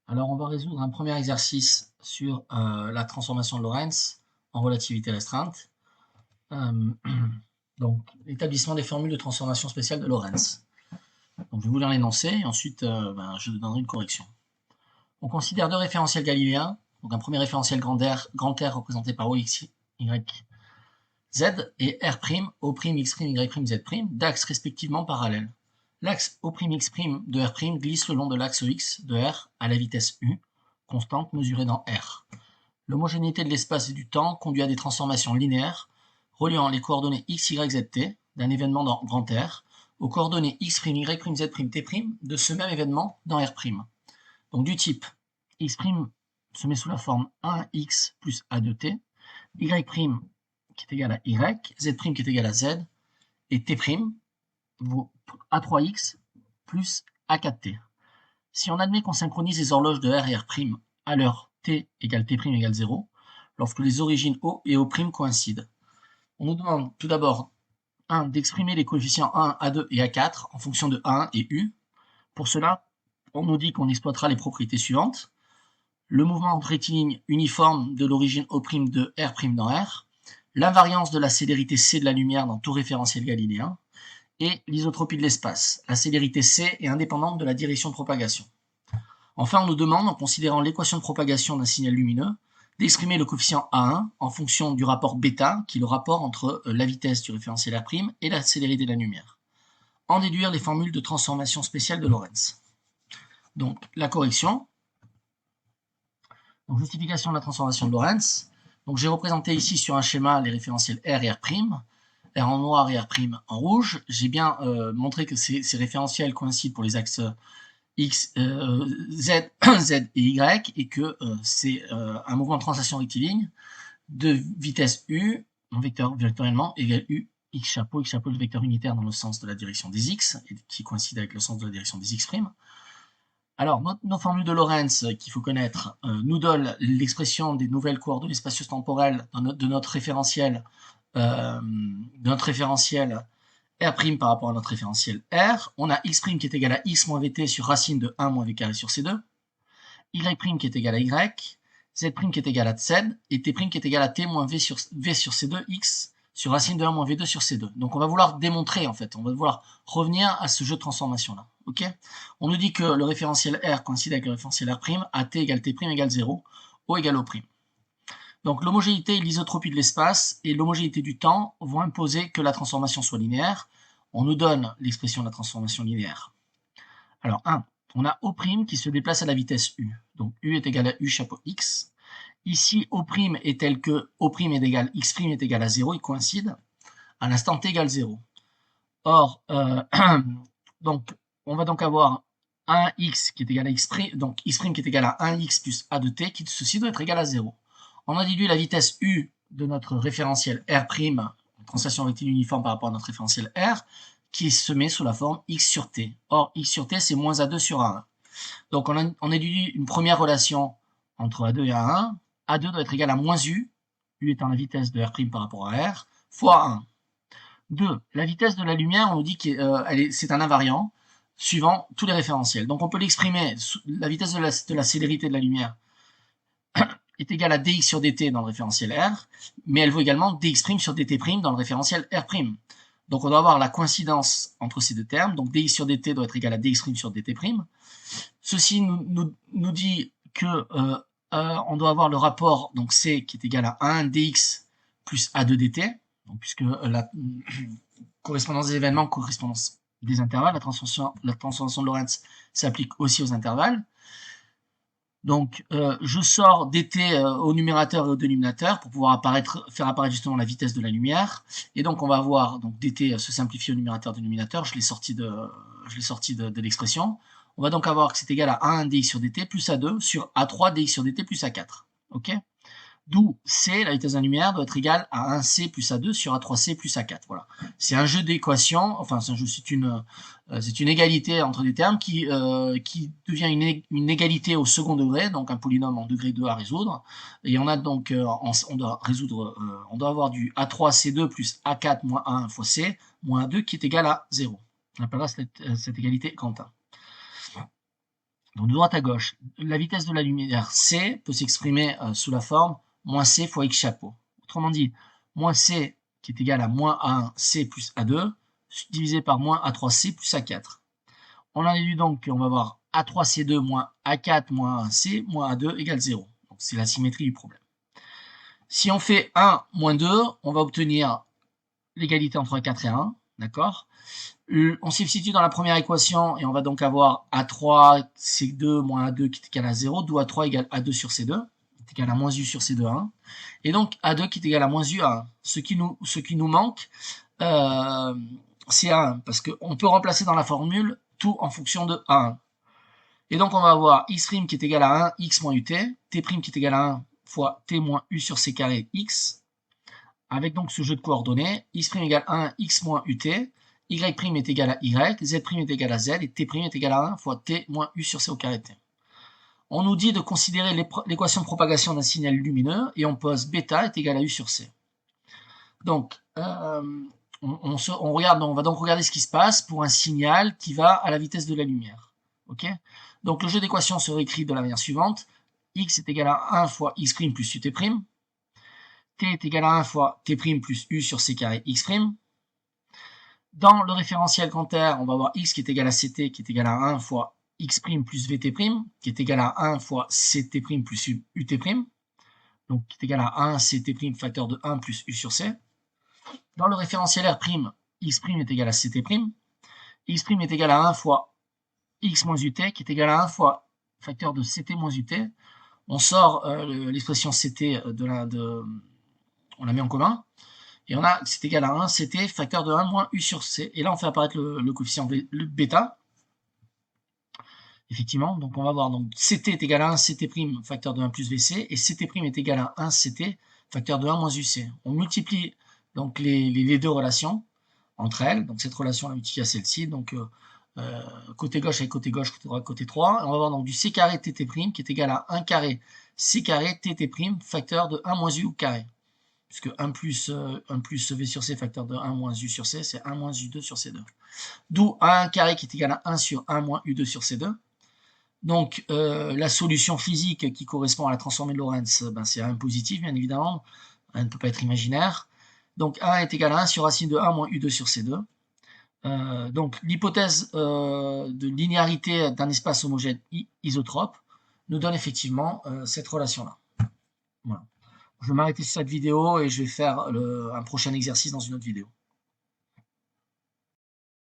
Alors, on va résoudre un premier exercice sur la transformation de Lorentz en relativité restreinte. Euh, donc, l'établissement des formules de transformation spéciale de Lorentz. Donc, je vais vous lire l'énoncé et ensuite je donnerai une correction. On considère deux référentiels galiléens. Donc, un premier référentiel grand R représenté par OX, Y, Z et R', O', X', Y', Z', d'axes respectivement parallèles. L'axe O', X' de R' glisse le long de l'axe X de R à la vitesse U, constante mesurée dans R. L'homogénéité de l'espace et du temps conduit à des transformations linéaires reliant les coordonnées x, y, z, t d'un événement dans grand R aux coordonnées x', y', z', t' de ce même événement dans R'. Donc du type x' se met sous la forme 1x plus a de t, y' qui est égal à y, z' qui est égal à z, et t' vaut a3x plus a4t. Si on admet qu'on synchronise les horloges de R et R' à l'heure t égale t' égale 0, lorsque les origines O et O' coïncident, on nous demande tout d'abord d'exprimer les coefficients 1, A2 et A4 en fonction de A1 et U. Pour cela, on nous dit qu'on exploitera les propriétés suivantes. Le mouvement rectiligne uniforme de l'origine O' de R' dans R, l'invariance de la célérité c de la lumière dans tout référentiel galiléen, et l'isotropie de l'espace. La célérité c est indépendante de la direction de propagation. Enfin, on nous demande, en considérant l'équation de propagation d'un signal lumineux, d'exprimer le coefficient A1 en fonction du rapport β, qui est le rapport entre la vitesse du référentiel R' et la célérité de la lumière. En déduire les formules de transformation spéciale de Lorentz. Donc, la correction. Donc, justification de la transformation de Lorentz. Donc, j'ai représenté ici sur un schéma les référentiels R et R', R en noir et R' en rouge. J'ai bien montré que ces référentiels coïncident pour les axes X, Z, Z et Y, et que c'est un mouvement de translation rectiligne de vitesse U, vectoriellement, égale U, X chapeau le vecteur unitaire dans le sens de la direction des X, et qui coïncide avec le sens de la direction des X'. Alors, nos formules de Lorentz qu'il faut connaître nous donnent l'expression des nouvelles coordonnées spatio-temporelles de notre référentiel R' par rapport à notre référentiel R. On a x' qui est égal à x moins vt sur racine de 1 moins v carré sur c2, y' qui est égal à y, z' qui est égal à z, et t' qui est égal à t moins v sur c2 x sur racine de 1 moins v2 sur c2. Donc on va vouloir démontrer, en fait, on va vouloir revenir à ce jeu de transformation-là. Okay, on nous dit que le référentiel R coïncide avec le référentiel R', à t égale t' égale 0, O égale O'. Donc l'homogénéité et l'isotropie de l'espace et l'homogénéité du temps vont imposer que la transformation soit linéaire. On nous donne l'expression de la transformation linéaire. Alors, on a O' qui se déplace à la vitesse U. Donc U est égal à U chapeau X. Ici, O' est tel que O' est égal, X' est égal à 0, ils coïncident, à l'instant t égale 0. Or, donc, on va donc avoir 1x qui est égal à x', donc x' qui est égal à 1x plus a de t, qui ceci doit être égal à 0. On a déduit la vitesse u de notre référentiel R', translation rectiligne uniforme par rapport à notre référentiel R, qui se met sous la forme x sur t. Or, x sur t, c'est moins a2 sur a1. Donc, on a déduit une première relation entre a2 et a1. a2 doit être égal à moins u étant la vitesse de R' par rapport à R, fois 1. 2. La vitesse de la lumière, on nous dit que c'est un invariant suivant tous les référentiels. Donc on peut l'exprimer, la vitesse de la célérité de la lumière est égale à dx sur dt dans le référentiel R, mais elle vaut également dx' sur dt' dans le référentiel R'. Donc on doit avoir la coïncidence entre ces deux termes, donc dx sur dt doit être égal à dx' sur dt'. Ceci nous dit que on doit avoir le rapport, donc C qui est égal à 1 dx plus a de dt, donc, puisque la correspondance des événements, correspondance des intervalles, la transformation de Lorentz s'applique aussi aux intervalles. Donc, je sors dt au numérateur et au dénominateur pour pouvoir faire apparaître justement la vitesse de la lumière. Et donc, on va avoir donc dt se simplifier au numérateur et au dénominateur. Je l'ai sorti de l'expression. On va donc avoir que c'est égal à 1 dx sur dt plus a2 sur a3 dx sur dt plus a4. Ok, d'où C, la vitesse de la lumière, doit être égale à 1C plus A2 sur A3C plus A4. Voilà. C'est un jeu d'équations, enfin c'est une égalité entre des termes qui devient une égalité au second degré, donc un polynôme en degré 2 à résoudre. Et on a donc, on doit avoir du A3C2 plus A4 moins 1 fois C moins 2 qui est égal à 0. On appellera cette égalité quantin. Donc de droite à gauche, la vitesse de la lumière c peut s'exprimer sous la forme moins c fois x chapeau. Autrement dit, moins c qui est égal à moins a1c plus a2 divisé par moins a3c plus a4. On en déduit donc qu'on va avoir a3c2 moins a4 moins 1c moins a2 égale 0. Donc c'est la symétrie du problème. Si on fait 1 moins 2, on va obtenir l'égalité entre 4 et 1, d'accord? On substitue dans la première équation et on va donc avoir A3 C2 moins A2 qui est égal à 0, d'où A3 égale A2 sur C2, qui est égal à moins U sur C2 à 1, et donc A2 qui est égal à moins U à 1. Ce qui nous manque, c'est A1, parce qu'on peut remplacer dans la formule tout en fonction de A1. Et donc on va avoir x' qui est égal à 1, x moins ut, t' qui est égal à 1 fois t moins u sur c carré x, avec donc ce jeu de coordonnées, x' égale 1, x moins ut, y' est égal à y, z' est égal à z, et t' est égal à 1 fois t moins u sur c au carré t. On nous dit de considérer l'équation de propagation d'un signal lumineux, et on pose bêta est égal à u sur c. Donc, on va donc regarder ce qui se passe pour un signal qui va à la vitesse de la lumière. Okay, donc le jeu d'équations serait écrit de la manière suivante. X est égal à 1 fois x' plus ut'. T est égal à 1 fois t' plus u sur c carré x'. Dans le référentiel quantaire, on va avoir x qui est égal à ct qui est égal à 1 fois x' plus vt', qui est égal à 1 fois ct' plus ut', donc qui est égal à 1 ct' facteur de 1 plus u sur c. Dans le référentiel R', x' est égal à ct', x' est égal à 1 fois x moins ut, qui est égal à 1 fois facteur de ct moins ut. On sort l'expression ct on la met en commun, et on a c'est égal à 1 ct facteur de 1 moins u sur c. Et là, on fait apparaître le coefficient bêta. Effectivement, donc on va voir, donc ct est égal à 1 ct' facteur de 1 plus vc, et ct' est égal à 1 ct facteur de 1 moins uc. On multiplie donc les deux relations entre elles, donc cette relation la multiplie à celle-ci, donc côté gauche avec côté gauche, côté droit, côté 3. On va avoir donc du c carré tt' qui est égal à 1 carré c carré tt' facteur de 1 moins u au carré. Puisque 1 plus v sur c facteur de 1 moins u sur c, c'est 1 moins u2 sur c2. D'où 1 carré qui est égal à 1 sur 1 moins u2 sur c2. Donc la solution physique qui correspond à la transformée de Lorentz, ben, c'est 1 positif, bien évidemment. 1 ne peut pas être imaginaire. Donc 1 est égal à 1 sur racine de 1 moins u2 sur c2. Donc l'hypothèse de linéarité d'un espace homogène isotrope nous donne effectivement cette relation-là. Voilà. Je vais m'arrêter sur cette vidéo et je vais faire un prochain exercice dans une autre vidéo.